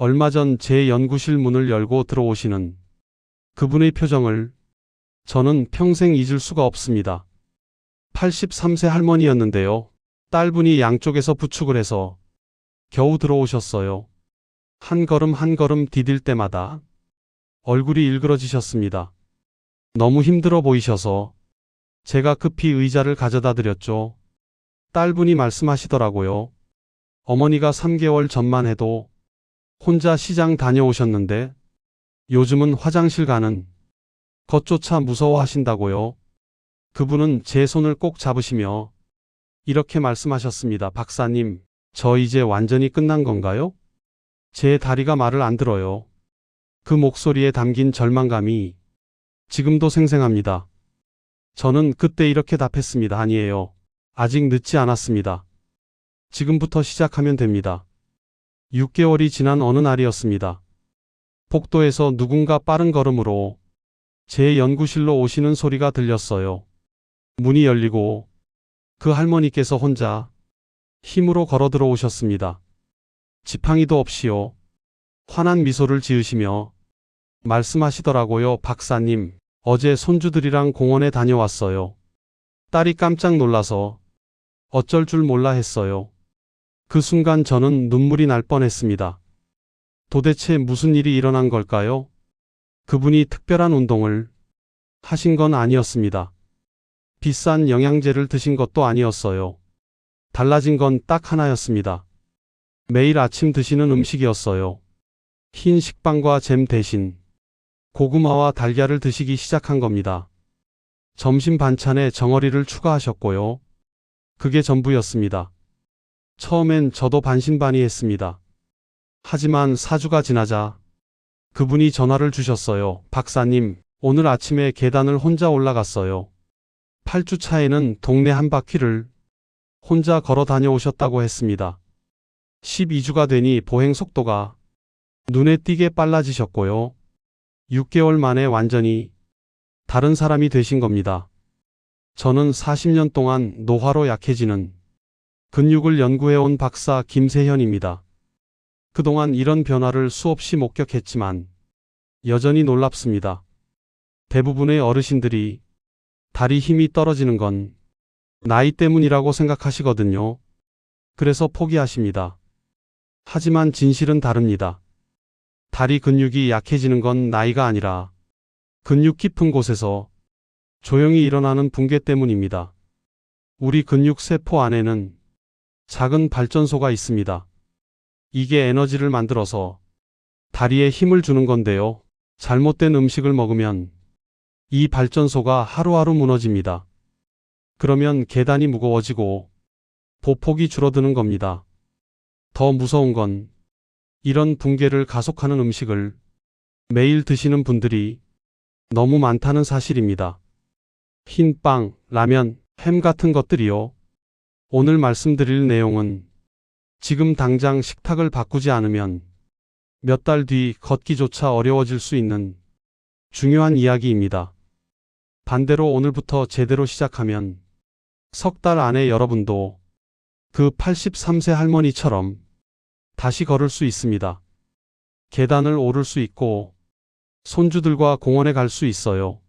얼마 전 제 연구실 문을 열고 들어오시는 그분의 표정을 저는 평생 잊을 수가 없습니다. 83세 할머니였는데요. 딸분이 양쪽에서 부축을 해서 겨우 들어오셨어요. 한 걸음 한 걸음 디딜 때마다 얼굴이 일그러지셨습니다. 너무 힘들어 보이셔서 제가 급히 의자를 가져다 드렸죠. 딸분이 말씀하시더라고요. 어머니가 3개월 전만 해도 혼자 시장 다녀오셨는데 요즘은 화장실 가는 것조차 무서워하신다고요. 그분은 제 손을 꼭 잡으시며 이렇게 말씀하셨습니다. 박사님, 저 이제 완전히 끝난 건가요? 제 다리가 말을 안 들어요. 그 목소리에 담긴 절망감이 지금도 생생합니다. 저는 그때 이렇게 답했습니다. 아니에요. 아직 늦지 않았습니다. 지금부터 시작하면 됩니다. 6개월이 지난 어느 날이었습니다. 복도에서 누군가 빠른 걸음으로 제 연구실로 오시는 소리가 들렸어요. 문이 열리고 그 할머니께서 혼자 힘으로 걸어 들어오셨습니다. 지팡이도 없이요. 환한 미소를 지으시며 말씀하시더라고요. 박사님, 어제 손주들이랑 공원에 다녀왔어요. 딸이 깜짝 놀라서 어쩔 줄 몰라 했어요. 그 순간 저는 눈물이 날 뻔했습니다. 도대체 무슨 일이 일어난 걸까요? 그분이 특별한 운동을 하신 건 아니었습니다. 비싼 영양제를 드신 것도 아니었어요. 달라진 건 딱 하나였습니다. 매일 아침 드시는 음식이었어요. 흰 식빵과 잼 대신 고구마와 달걀을 드시기 시작한 겁니다. 점심 반찬에 정어리를 추가하셨고요. 그게 전부였습니다. 처음엔 저도 반신반의했습니다. 하지만 4주가 지나자 그분이 전화를 주셨어요. 박사님, 오늘 아침에 계단을 혼자 올라갔어요. 8주 차에는 동네 한 바퀴를 혼자 걸어 다녀오셨다고 했습니다. 12주가 되니 보행 속도가 눈에 띄게 빨라지셨고요. 6개월 만에 완전히 다른 사람이 되신 겁니다. 저는 40년 동안 노화로 약해지는 근육을 연구해온 박사 김세현입니다. 그동안 이런 변화를 수없이 목격했지만 여전히 놀랍습니다. 대부분의 어르신들이 다리 힘이 떨어지는 건 나이 때문이라고 생각하시거든요. 그래서 포기하십니다. 하지만 진실은 다릅니다. 다리 근육이 약해지는 건 나이가 아니라 근육 깊은 곳에서 조용히 일어나는 붕괴 때문입니다. 우리 근육 세포 안에는 작은 발전소가 있습니다. 이게 에너지를 만들어서 다리에 힘을 주는 건데요. 잘못된 음식을 먹으면 이 발전소가 하루하루 무너집니다. 그러면 계단이 무거워지고 보폭이 줄어드는 겁니다. 더 무서운 건 이런 붕괴를 가속하는 음식을 매일 드시는 분들이 너무 많다는 사실입니다. 흰 빵, 라면, 햄 같은 것들이요. 오늘 말씀드릴 내용은 지금 당장 식탁을 바꾸지 않으면 몇 달 뒤 걷기조차 어려워질 수 있는 중요한 이야기입니다. 반대로 오늘부터 제대로 시작하면 석 달 안에 여러분도 그 83세 할머니처럼 다시 걸을 수 있습니다. 계단을 오를 수 있고 손주들과 공원에 갈 수 있어요.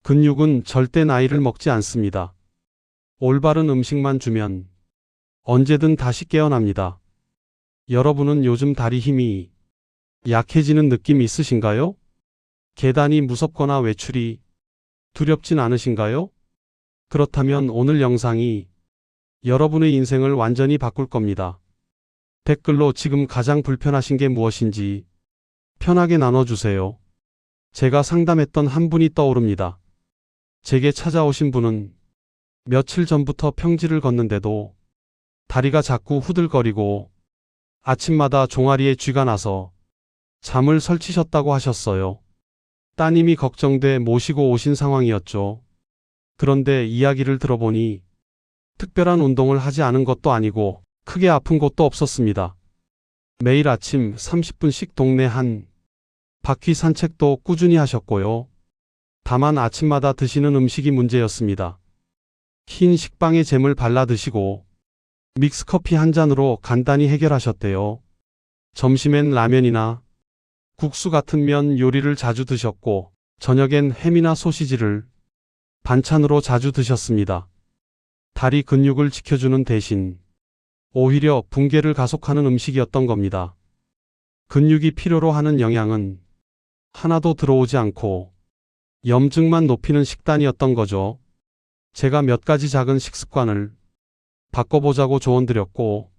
근육은 절대 나이를 먹지 않습니다. 올바른 음식만 주면 언제든 다시 깨어납니다. 여러분은 요즘 다리 힘이 약해지는 느낌 있으신가요? 계단이 무섭거나 외출이 두렵진 않으신가요? 그렇다면 오늘 영상이 여러분의 인생을 완전히 바꿀 겁니다. 댓글로 지금 가장 불편하신 게 무엇인지 편하게 나눠주세요. 제가 상담했던 한 분이 떠오릅니다. 제게 찾아오신 분은 며칠 전부터 평지를 걷는데도 다리가 자꾸 후들거리고 아침마다 종아리에 쥐가 나서 잠을 설치셨다고 하셨어요. 따님이 걱정돼 모시고 오신 상황이었죠. 그런데 이야기를 들어보니 특별한 운동을 하지 않은 것도 아니고 크게 아픈 곳도 없었습니다. 매일 아침 30분씩 동네 한 바퀴 산책도 꾸준히 하셨고요. 다만 아침마다 드시는 음식이 문제였습니다. 흰 식빵에 잼을 발라 드시고 믹스커피 한 잔으로 간단히 해결하셨대요. 점심엔 라면이나 국수 같은 면 요리를 자주 드셨고, 저녁엔 햄이나 소시지를 반찬으로 자주 드셨습니다. 다리 근육을 지켜주는 대신 오히려 붕괴를 가속하는 음식이었던 겁니다. 근육이 필요로 하는 영양은 하나도 들어오지 않고 염증만 높이는 식단이었던 거죠. 제가 몇 가지 작은 식습관을 바꿔보자고 조언드렸고,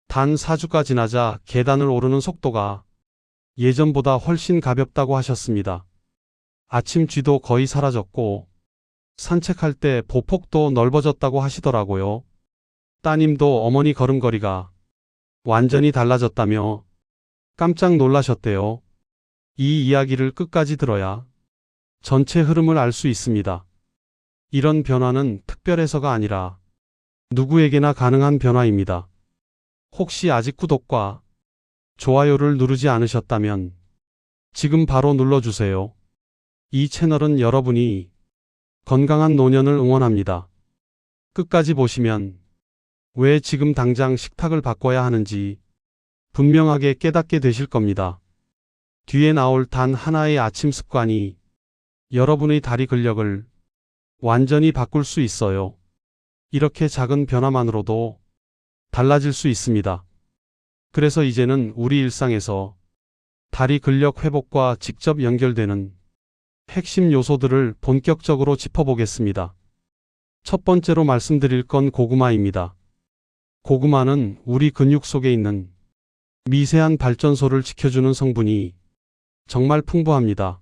단 4주가 지나자 계단을 오르는 속도가 예전보다 훨씬 가볍다고 하셨습니다. 아침 쥐도 거의 사라졌고, 산책할 때 보폭도 넓어졌다고 하시더라고요. 따님도 어머니 걸음걸이가 완전히 달라졌다며 깜짝 놀라셨대요. 이 이야기를 끝까지 들어야 전체 흐름을 알 수 있습니다. 이런 변화는 특별해서가 아니라 누구에게나 가능한 변화입니다. 혹시 아직 구독과 좋아요를 누르지 않으셨다면 지금 바로 눌러주세요. 이 채널은 여러분이 건강한 노년을 응원합니다. 끝까지 보시면 왜 지금 당장 식탁을 바꿔야 하는지 분명하게 깨닫게 되실 겁니다. 뒤에 나올 단 하나의 아침 습관이 여러분의 다리 근력을 완전히 바꿀 수 있어요. 이렇게 작은 변화만으로도 달라질 수 있습니다. 그래서 이제는 우리 일상에서 다리 근력 회복과 직접 연결되는 핵심 요소들을 본격적으로 짚어보겠습니다. 첫 번째로 말씀드릴 건 고구마입니다. 고구마는 우리 근육 속에 있는 미세한 발전소를 지켜주는 성분이 정말 풍부합니다.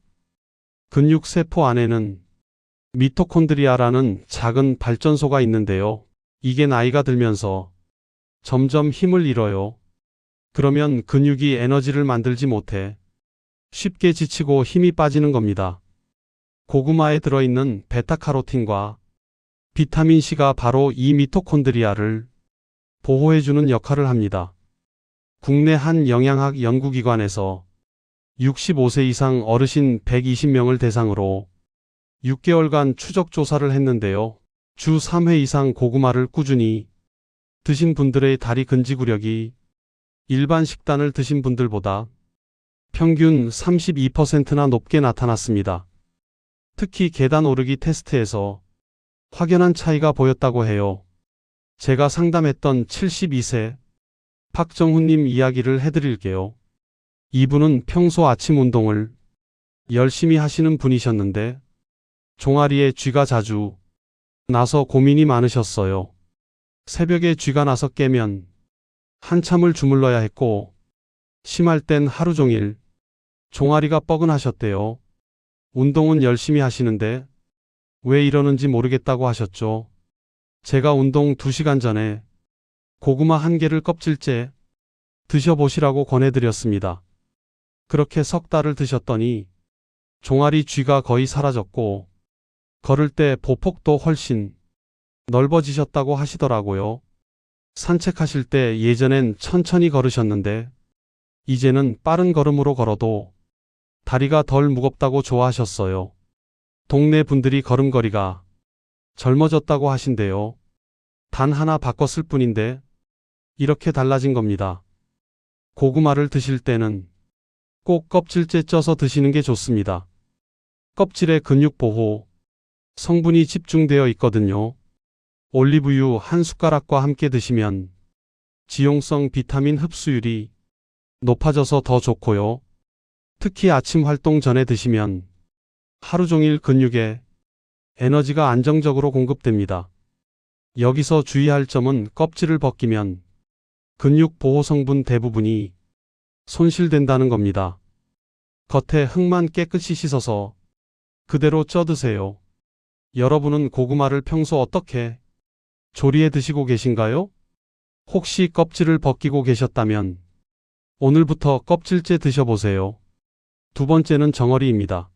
근육 세포 안에는 미토콘드리아라는 작은 발전소가 있는데요. 이게 나이가 들면서 점점 힘을 잃어요. 그러면 근육이 에너지를 만들지 못해 쉽게 지치고 힘이 빠지는 겁니다. 고구마에 들어있는 베타카로틴과 비타민C가 바로 이 미토콘드리아를 보호해주는 역할을 합니다. 국내 한 영양학 연구기관에서 65세 이상 어르신 120명을 대상으로 6개월간 추적 조사를 했는데요. 주 3회 이상 고구마를 꾸준히 드신 분들의 다리 근지구력이 일반 식단을 드신 분들보다 평균 32%나 높게 나타났습니다. 특히 계단 오르기 테스트에서 확연한 차이가 보였다고 해요. 제가 상담했던 72세 박정훈님 이야기를 해드릴게요. 이분은 평소 아침 운동을 열심히 하시는 분이셨는데 종아리에 쥐가 자주 나서 고민이 많으셨어요. 새벽에 쥐가 나서 깨면 한참을 주물러야 했고, 심할 땐 하루 종일 종아리가 뻐근하셨대요. 운동은 열심히 하시는데 왜 이러는지 모르겠다고 하셨죠. 제가 운동 2시간 전에 고구마 1개를 껍질째 드셔보시라고 권해드렸습니다. 그렇게 석 달을 드셨더니 종아리 쥐가 거의 사라졌고, 걸을 때 보폭도 훨씬 넓어지셨다고 하시더라고요. 산책하실 때 예전엔 천천히 걸으셨는데 이제는 빠른 걸음으로 걸어도 다리가 덜 무겁다고 좋아하셨어요. 동네 분들이 걸음걸이가 젊어졌다고 하신대요. 단 하나 바꿨을 뿐인데 이렇게 달라진 겁니다. 고구마를 드실 때는 꼭 껍질째 쪄서 드시는 게 좋습니다. 껍질에 근육 보호 성분이 집중되어 있거든요. 올리브유 한 숟가락과 함께 드시면 지용성 비타민 흡수율이 높아져서 더 좋고요. 특히 아침 활동 전에 드시면 하루 종일 근육에 에너지가 안정적으로 공급됩니다. 여기서 주의할 점은 껍질을 벗기면 근육 보호 성분 대부분이 손실된다는 겁니다. 겉에 흙만 깨끗이 씻어서 그대로 쪄 드세요. 여러분은 고구마를 평소 어떻게 조리해 드시고 계신가요? 혹시 껍질을 벗기고 계셨다면 오늘부터 껍질째 드셔보세요. 두 번째는 정어리입니다.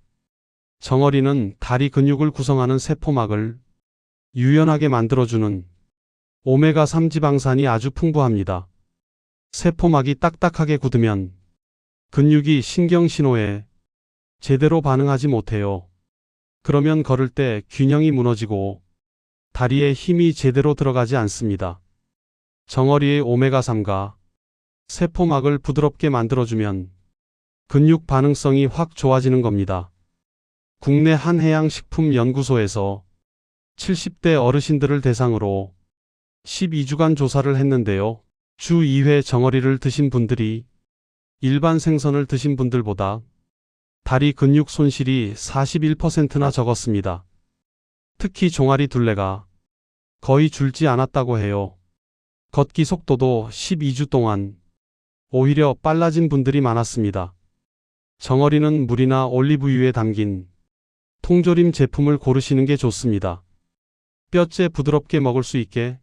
정어리는 다리 근육을 구성하는 세포막을 유연하게 만들어주는 오메가3 지방산이 아주 풍부합니다. 세포막이 딱딱하게 굳으면 근육이 신경신호에 제대로 반응하지 못해요. 그러면 걸을 때 균형이 무너지고 다리에 힘이 제대로 들어가지 않습니다. 정어리의 오메가3가 세포막을 부드럽게 만들어주면 근육 반응성이 확 좋아지는 겁니다. 국내 한해양식품연구소에서 70대 어르신들을 대상으로 12주간 조사를 했는데요. 주 2회 정어리를 드신 분들이 일반 생선을 드신 분들보다 다리 근육 손실이 41%나 적었습니다. 특히 종아리 둘레가 거의 줄지 않았다고 해요. 걷기 속도도 12주 동안 오히려 빨라진 분들이 많았습니다. 정어리는 물이나 올리브유에 담긴 통조림 제품을 고르시는 게 좋습니다. 뼈째 부드럽게 먹을 수 있게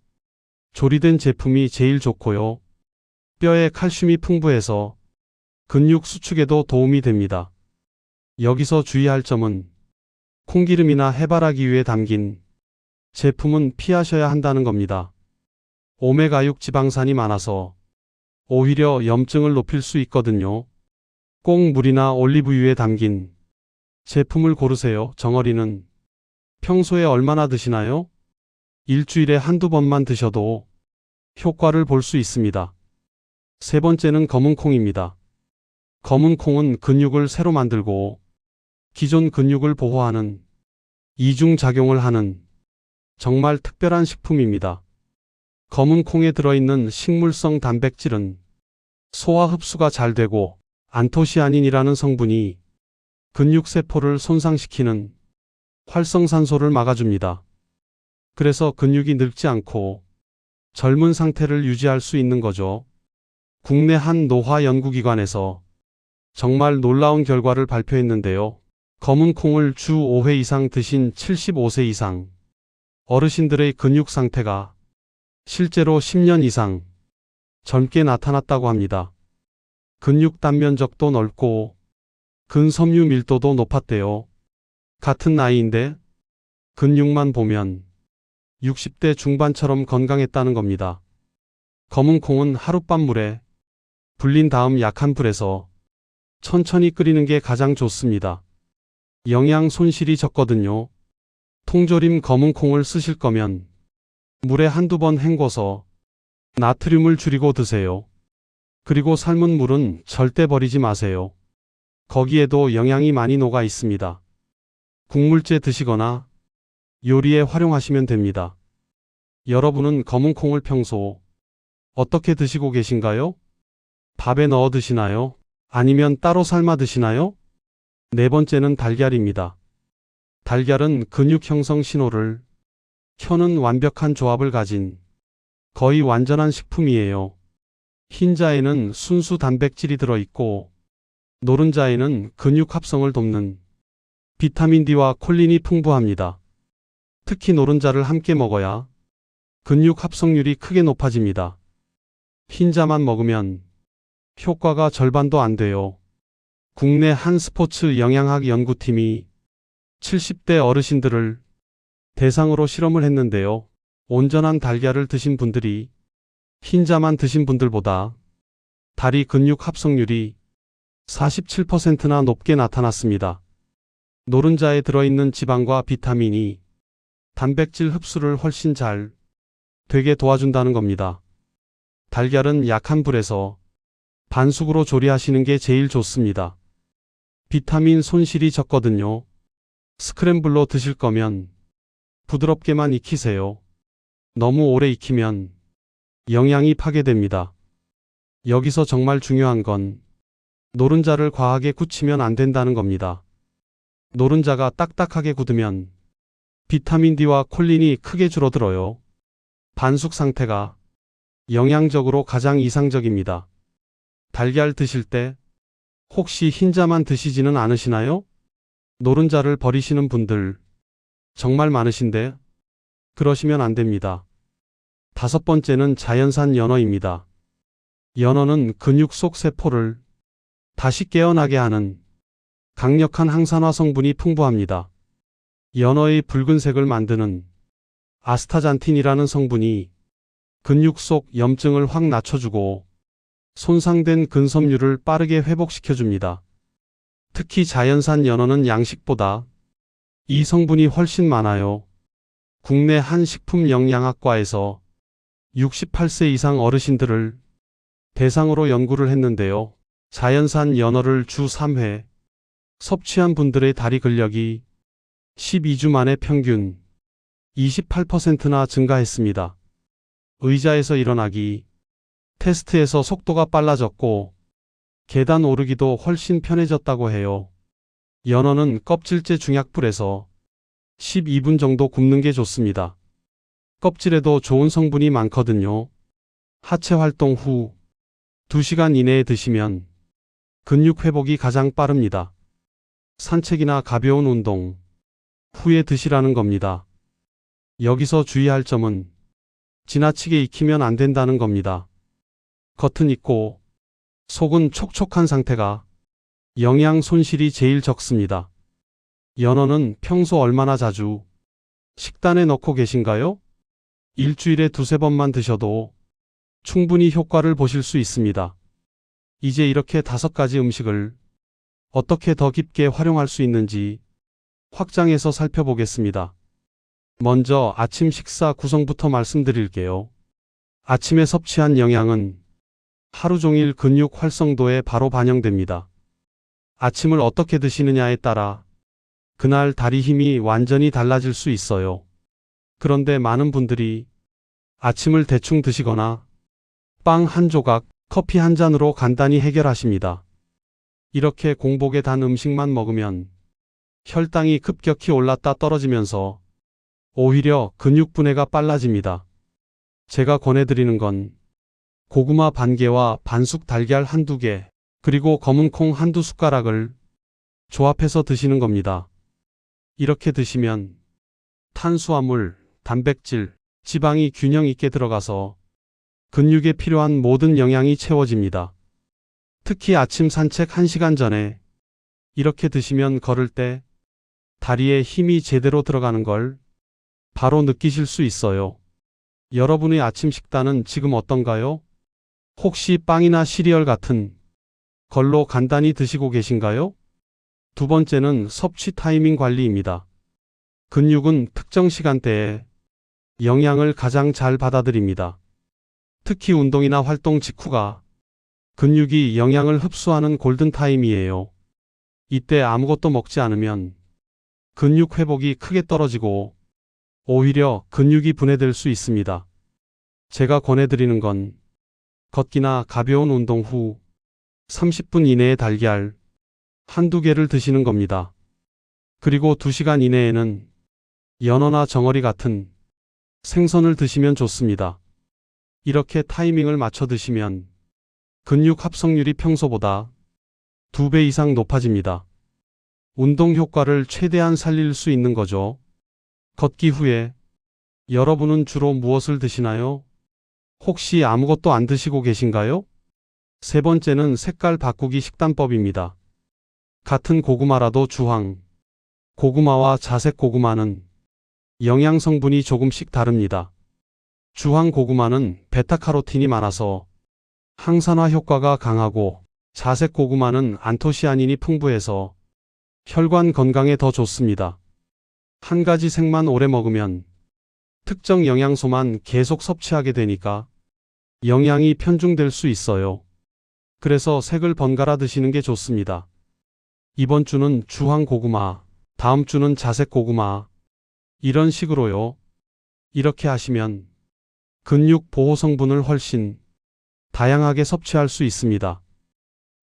조리된 제품이 제일 좋고요. 뼈에 칼슘이 풍부해서 근육 수축에도 도움이 됩니다. 여기서 주의할 점은 콩기름이나 해바라기유에 담긴 제품은 피하셔야 한다는 겁니다. 오메가6 지방산이 많아서 오히려 염증을 높일 수 있거든요. 꼭 물이나 올리브유에 담긴 제품을 고르세요. 정어리는 평소에 얼마나 드시나요? 일주일에 한두 번만 드셔도 효과를 볼 수 있습니다. 세 번째는 검은콩입니다. 검은콩은 근육을 새로 만들고 기존 근육을 보호하는 이중작용을 하는 정말 특별한 식품입니다. 검은콩에 들어있는 식물성 단백질은 소화 흡수가 잘 되고 안토시아닌이라는 성분이 근육세포를 손상시키는 활성산소를 막아줍니다. 그래서 근육이 늙지 않고 젊은 상태를 유지할 수 있는 거죠. 국내 한 노화 연구기관에서 정말 놀라운 결과를 발표했는데요. 검은 콩을 주 5회 이상 드신 75세 이상 어르신들의 근육 상태가 실제로 10년 이상 젊게 나타났다고 합니다. 근육 단면적도 넓고 근섬유 밀도도 높았대요. 같은 나이인데 근육만 보면 60대 중반처럼 건강했다는 겁니다. 검은 콩은 하룻밤 물에 불린 다음 약한 불에서 천천히 끓이는 게 가장 좋습니다. 영양 손실이 적거든요. 통조림 검은 콩을 쓰실 거면 물에 한두 번 헹궈서 나트륨을 줄이고 드세요. 그리고 삶은 물은 절대 버리지 마세요. 거기에도 영양이 많이 녹아 있습니다. 국물째 드시거나 요리에 활용하시면 됩니다. 여러분은 검은 콩을 평소 어떻게 드시고 계신가요? 밥에 넣어 드시나요? 아니면 따로 삶아 드시나요? 네 번째는 달걀입니다. 달걀은 근육 형성 신호를 켜는 완벽한 조합을 가진 거의 완전한 식품이에요. 흰자에는 순수 단백질이 들어있고 노른자에는 근육 합성을 돕는 비타민 D와 콜린이 풍부합니다. 특히 노른자를 함께 먹어야 근육 합성률이 크게 높아집니다. 흰자만 먹으면 효과가 절반도 안 돼요. 국내 한 스포츠 영양학 연구팀이 70대 어르신들을 대상으로 실험을 했는데요. 온전한 달걀을 드신 분들이 흰자만 드신 분들보다 다리 근육 합성률이 47%나 높게 나타났습니다. 노른자에 들어있는 지방과 비타민이 단백질 흡수를 훨씬 잘 되게 도와준다는 겁니다. 달걀은 약한 불에서 반숙으로 조리하시는 게 제일 좋습니다. 비타민 손실이 적거든요. 스크램블로 드실 거면 부드럽게만 익히세요. 너무 오래 익히면 영양이 파괴됩니다. 여기서 정말 중요한 건 노른자를 과하게 굳히면 안 된다는 겁니다. 노른자가 딱딱하게 굳으면 비타민 D와 콜린이 크게 줄어들어요. 반숙 상태가 영양적으로 가장 이상적입니다. 달걀 드실 때 혹시 흰자만 드시지는 않으시나요? 노른자를 버리시는 분들 정말 많으신데 그러시면 안 됩니다. 다섯 번째는 자연산 연어입니다. 연어는 근육 속 세포를 다시 깨어나게 하는 강력한 항산화 성분이 풍부합니다. 연어의 붉은색을 만드는 아스타잔틴이라는 성분이 근육 속 염증을 확 낮춰주고 손상된 근섬유를 빠르게 회복시켜줍니다. 특히 자연산 연어는 양식보다 이 성분이 훨씬 많아요. 국내 한 식품영양학과에서 68세 이상 어르신들을 대상으로 연구를 했는데요. 자연산 연어를 주 3회 섭취한 분들의 다리 근력이 12주 만에 평균 28%나 증가했습니다. 의자에서 일어나기, 테스트에서 속도가 빨라졌고 계단 오르기도 훨씬 편해졌다고 해요. 연어는 껍질째 중약불에서 12분 정도 굽는 게 좋습니다. 껍질에도 좋은 성분이 많거든요. 하체 활동 후 2시간 이내에 드시면 근육 회복이 가장 빠릅니다. 산책이나 가벼운 운동 후에 드시라는 겁니다. 여기서 주의할 점은 지나치게 익히면 안 된다는 겁니다. 겉은 익고 속은 촉촉한 상태가 영양 손실이 제일 적습니다. 연어는 평소 얼마나 자주 식단에 넣고 계신가요? 일주일에 2~3번만 드셔도 충분히 효과를 보실 수 있습니다. 이제 이렇게 5가지 음식을 어떻게 더 깊게 활용할 수 있는지 확장해서 살펴보겠습니다. 먼저 아침 식사 구성부터 말씀드릴게요. 아침에 섭취한 영양은 하루 종일 근육 활성도에 바로 반영됩니다. 아침을 어떻게 드시느냐에 따라 그날 다리 힘이 완전히 달라질 수 있어요. 그런데 많은 분들이 아침을 대충 드시거나 빵 한 조각, 커피 한 잔으로 간단히 해결하십니다. 이렇게 공복에 단 음식만 먹으면 혈당이 급격히 올랐다 떨어지면서 오히려 근육 분해가 빨라집니다. 제가 권해드리는 건 고구마 반 개와 반숙 달걀 한두 개, 그리고 검은 콩 한두 숟가락을 조합해서 드시는 겁니다. 이렇게 드시면 탄수화물, 단백질, 지방이 균형 있게 들어가서 근육에 필요한 모든 영양이 채워집니다. 특히 아침 산책 1시간 전에 이렇게 드시면 걸을 때 다리에 힘이 제대로 들어가는 걸 바로 느끼실 수 있어요. 여러분의 아침 식단은 지금 어떤가요? 혹시 빵이나 시리얼 같은 걸로 간단히 드시고 계신가요? 두 번째는 섭취 타이밍 관리입니다. 근육은 특정 시간대에 영양을 가장 잘 받아들입니다. 특히 운동이나 활동 직후가 근육이 영양을 흡수하는 골든타임이에요. 이때 아무것도 먹지 않으면 근육 회복이 크게 떨어지고 오히려 근육이 분해될 수 있습니다. 제가 권해드리는 건 걷기나 가벼운 운동 후 30분 이내에 달걀 한두 개를 드시는 겁니다. 그리고 2시간 이내에는 연어나 정어리 같은 생선을 드시면 좋습니다. 이렇게 타이밍을 맞춰 드시면 근육 합성률이 평소보다 2배 이상 높아집니다. 운동 효과를 최대한 살릴 수 있는 거죠. 걷기 후에 여러분은 주로 무엇을 드시나요? 혹시 아무것도 안 드시고 계신가요? 세 번째는 색깔 바꾸기 식단법입니다. 같은 고구마라도 주황 고구마와 자색 고구마는 영양 성분이 조금씩 다릅니다. 주황 고구마는 베타카로틴이 많아서 항산화 효과가 강하고 자색 고구마는 안토시아닌이 풍부해서 혈관 건강에 더 좋습니다. 한 가지 색만 오래 먹으면 특정 영양소만 계속 섭취하게 되니까 영양이 편중될 수 있어요. 그래서 색을 번갈아 드시는 게 좋습니다. 이번 주는 주황 고구마, 다음 주는 자색 고구마, 이런 식으로요. 이렇게 하시면 근육 보호 성분을 훨씬 다양하게 섭취할 수 있습니다.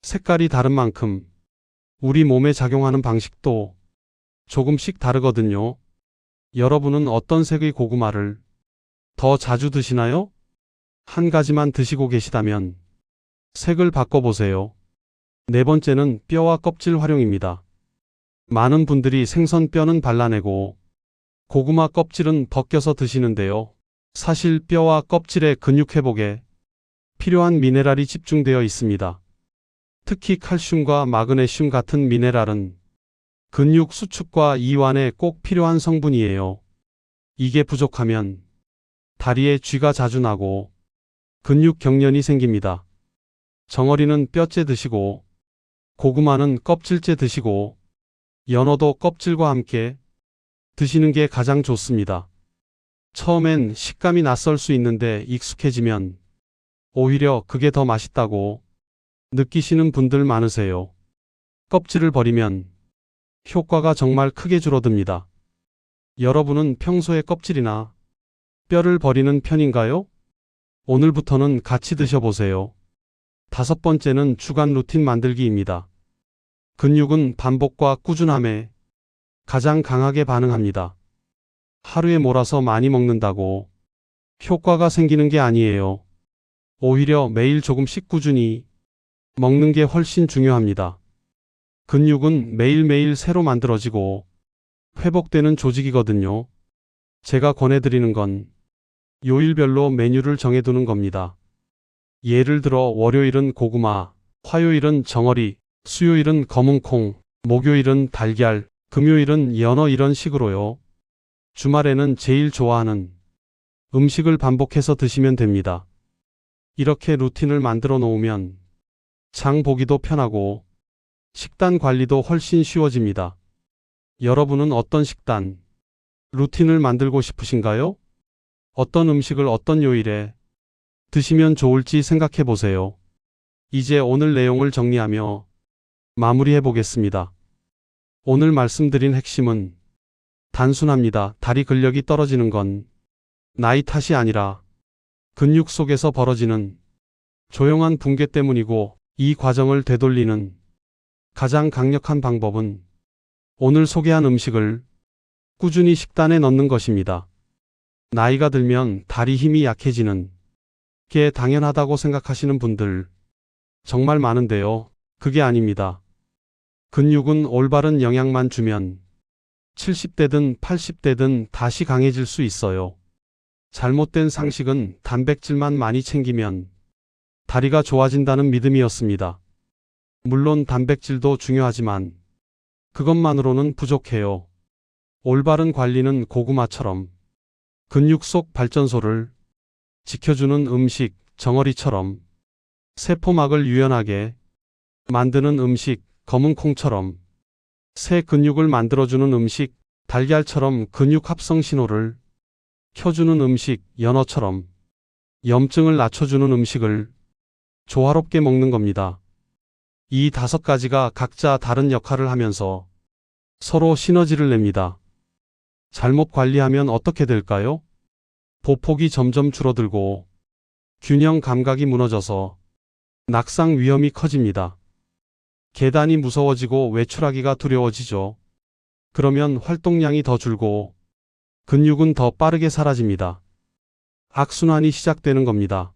색깔이 다른 만큼 우리 몸에 작용하는 방식도 조금씩 다르거든요. 여러분은 어떤 색의 고구마를 더 자주 드시나요? 한 가지만 드시고 계시다면 색을 바꿔보세요. 네 번째는 뼈와 껍질 활용입니다. 많은 분들이 생선 뼈는 발라내고 고구마 껍질은 벗겨서 드시는데요. 사실 뼈와 껍질의 근육 회복에 필요한 미네랄이 집중되어 있습니다. 특히 칼슘과 마그네슘 같은 미네랄은 근육 수축과 이완에 꼭 필요한 성분이에요. 이게 부족하면 다리에 쥐가 자주 나고 근육 경련이 생깁니다. 정어리는 뼈째 드시고 고구마는 껍질째 드시고 연어도 껍질과 함께 드시는 게 가장 좋습니다. 처음엔 식감이 낯설 수 있는데 익숙해지면 오히려 그게 더 맛있다고 느끼시는 분들 많으세요. 껍질을 버리면 효과가 정말 크게 줄어듭니다. 여러분은 평소에 껍질이나 뼈를 버리는 편인가요? 오늘부터는 같이 드셔보세요. 5번째는 주간 루틴 만들기입니다. 근육은 반복과 꾸준함에 가장 강하게 반응합니다. 하루에 몰아서 많이 먹는다고 효과가 생기는 게 아니에요. 오히려 매일 조금씩 꾸준히 먹는 게 훨씬 중요합니다. 근육은 매일매일 새로 만들어지고 회복되는 조직이거든요. 제가 권해드리는 건 요일별로 메뉴를 정해두는 겁니다. 예를 들어 월요일은 고구마, 화요일은 정어리, 수요일은 검은콩, 목요일은 달걀, 금요일은 연어 이런 식으로요. 주말에는 제일 좋아하는 음식을 반복해서 드시면 됩니다. 이렇게 루틴을 만들어 놓으면 장 보기도 편하고 식단 관리도 훨씬 쉬워집니다. 여러분은 어떤 식단, 루틴을 만들고 싶으신가요? 어떤 음식을 어떤 요일에 드시면 좋을지 생각해 보세요. 이제 오늘 내용을 정리하며 마무리해 보겠습니다. 오늘 말씀드린 핵심은 단순합니다. 다리 근력이 떨어지는 건 나이 탓이 아니라 근육 속에서 벌어지는 조용한 붕괴 때문이고, 이 과정을 되돌리는 가장 강력한 방법은 오늘 소개한 음식을 꾸준히 식단에 넣는 것입니다. 나이가 들면 다리 힘이 약해지는 게 당연하다고 생각하시는 분들 정말 많은데요. 그게 아닙니다. 근육은 올바른 영양만 주면 70대든 80대든 다시 강해질 수 있어요. 잘못된 상식은 단백질만 많이 챙기면 다리가 좋아진다는 믿음이었습니다. 물론 단백질도 중요하지만 그것만으로는 부족해요. 올바른 관리는 고구마처럼 근육 속 발전소를 지켜주는 음식, 정어리처럼 세포막을 유연하게 만드는 음식, 검은콩처럼 새 근육을 만들어주는 음식, 달걀처럼 근육 합성 신호를 켜주는 음식, 연어처럼 염증을 낮춰주는 음식을 조화롭게 먹는 겁니다. 이 5가지가 각자 다른 역할을 하면서 서로 시너지를 냅니다. 잘못 관리하면 어떻게 될까요? 보폭이 점점 줄어들고 균형 감각이 무너져서 낙상 위험이 커집니다. 계단이 무서워지고 외출하기가 두려워지죠. 그러면 활동량이 더 줄고 근육은 더 빠르게 사라집니다. 악순환이 시작되는 겁니다.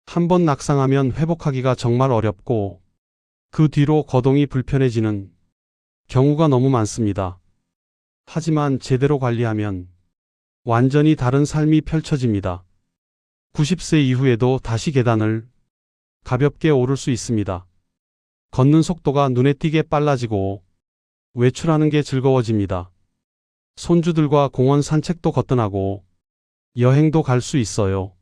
한번 낙상하면 회복하기가 정말 어렵고 그 뒤로 거동이 불편해지는 경우가 너무 많습니다. 하지만 제대로 관리하면 완전히 다른 삶이 펼쳐집니다. 90세 이후에도 다시 계단을 가볍게 오를 수 있습니다. 걷는 속도가 눈에 띄게 빨라지고 외출하는 게 즐거워집니다. 손주들과 공원 산책도 거뜬하고 여행도 갈 수 있어요.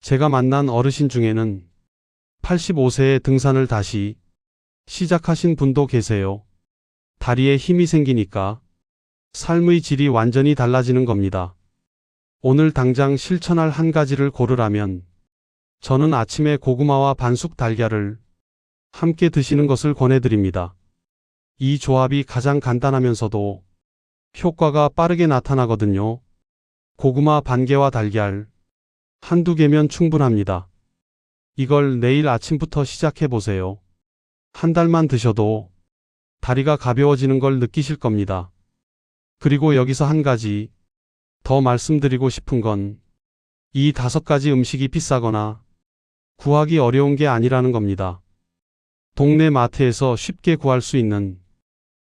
제가 만난 어르신 중에는 85세에 등산을 다시 시작하신 분도 계세요. 다리에 힘이 생기니까 삶의 질이 완전히 달라지는 겁니다. 오늘 당장 실천할 한 가지를 고르라면 저는 아침에 고구마와 반숙 달걀을 함께 드시는 것을 권해드립니다. 이 조합이 가장 간단하면서도 효과가 빠르게 나타나거든요. 고구마 반개와 달걀 한두 개면 충분합니다. 이걸 내일 아침부터 시작해 보세요. 한 달만 드셔도 다리가 가벼워지는 걸 느끼실 겁니다. 그리고 여기서 한 가지 더 말씀드리고 싶은 건 이 5가지 음식이 비싸거나 구하기 어려운 게 아니라는 겁니다. 동네 마트에서 쉽게 구할 수 있는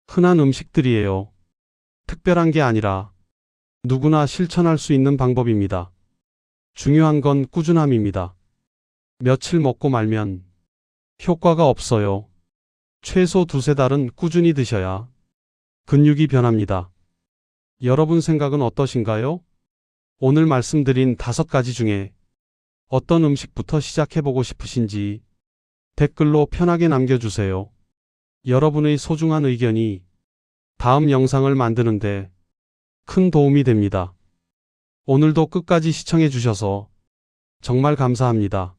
흔한 음식들이에요. 특별한 게 아니라 누구나 실천할 수 있는 방법입니다. 중요한 건 꾸준함입니다. 며칠 먹고 말면 효과가 없어요. 최소 2~3달은 꾸준히 드셔야 근육이 변합니다. 여러분 생각은 어떠신가요? 오늘 말씀드린 5가지 중에 어떤 음식부터 시작해보고 싶으신지 댓글로 편하게 남겨주세요. 여러분의 소중한 의견이 다음 영상을 만드는데 큰 도움이 됩니다. 오늘도 끝까지 시청해주셔서 정말 감사합니다.